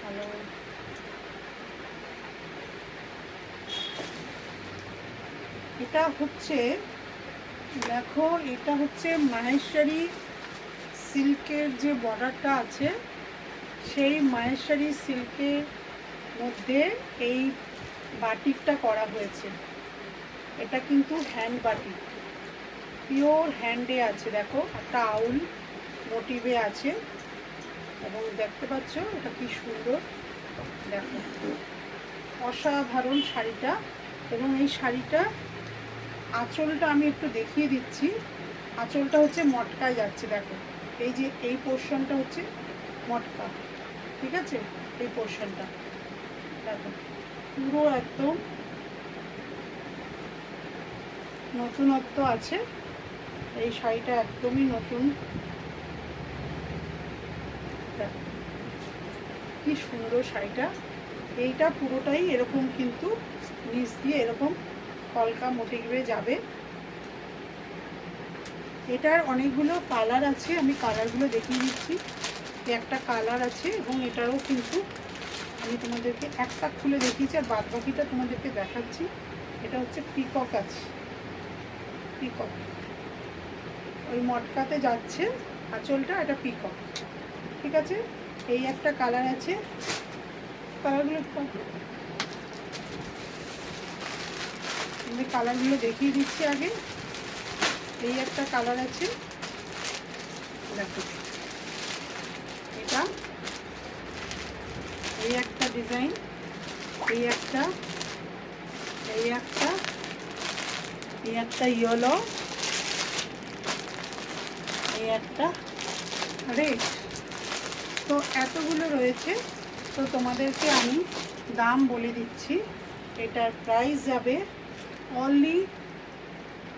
ভালো। এটা হচ্ছে, দেখো এটা হচ্ছে মাহেশ্বরী সিল্কের যে বর্ডারটা আছে, সেই মাহেশ্বরী সিল্কের মধ্যে এই বাটিকটা করা হয়েছে। এটা কিন্তু হ্যান্ড বাটিক, পিওর হ্যান্ডে আছে। দেখো একটা আউল মোটিভে আছে এবং দেখতে পাচ্ছ এটা কি সুন্দর, দেখো অসাধারণ শাড়িটা। এবং এই শাড়িটা আঁচলটা আমি একটু দেখিয়ে দিচ্ছি। আঁচলটা হচ্ছে মটকায় যাচ্ছে, দেখো এই যে এই পোর্শনটা হচ্ছে মটকা, ঠিক আছে? এই পোর্শনটা দেখো পুরো একদম নতুনত্ব আছে। এই শাড়িটা একদমই নতুন, দেখো কি সুন্দর শাড়িটা। এইটা পুরোটাই এরকম কিন্তু নিচ দিয়ে এরকম কলকা মোটিভে যাবে। এটার অনেকগুলো কালার আছে, আমি কালারগুলো দেখিয়ে দিচ্ছি। একটা কালার আছে এবং এটারও কিন্তু আমি তোমাদেরকে একটা খুলে দেখিয়েছি আর বাদ বাকিটা তোমাদেরকে দেখাচ্ছি। এটা হচ্ছে পিকক আছে, পিকক ওই মটকাতে যাচ্ছে আঁচলটা, এটা পিকক, ঠিক আছে? এই একটা কালার আছে, কালারগুলো আমি কালারগুলো দেখিয়ে দিচ্ছি আগে। এই একটা কালার আছে, দেখো এটা, এই একটা ডিজাইন, এই একটা, এই একটা, এই একটা ইয়েলো, এই একটা রেড। তো এতগুলো রয়েছে। তো তোমাদেরকে আমি দাম বলে দিচ্ছি। এটার প্রাইস যাবে অনলি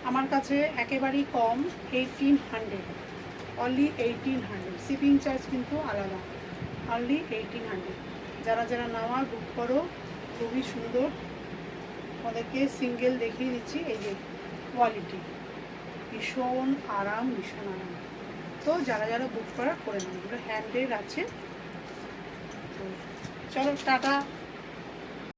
আমার কাছে একেবারেই কম 1800, অনলি 1800। শিপিং চার্জ কিন্তু আলাদা, অনলি 1800। যারা যারা নেওয়া বুক করো, খুবই সুন্দর। আমাদেরকে সিঙ্গেল দেখিয়ে দিচ্ছি, এই যে কোয়ালিটি ভীষণ আরাম, ভীষণ আরাম। তো যারা যারা বুক করা করে নেন, এগুলো হ্যান্ডেড আছে। তো চলো টাটা।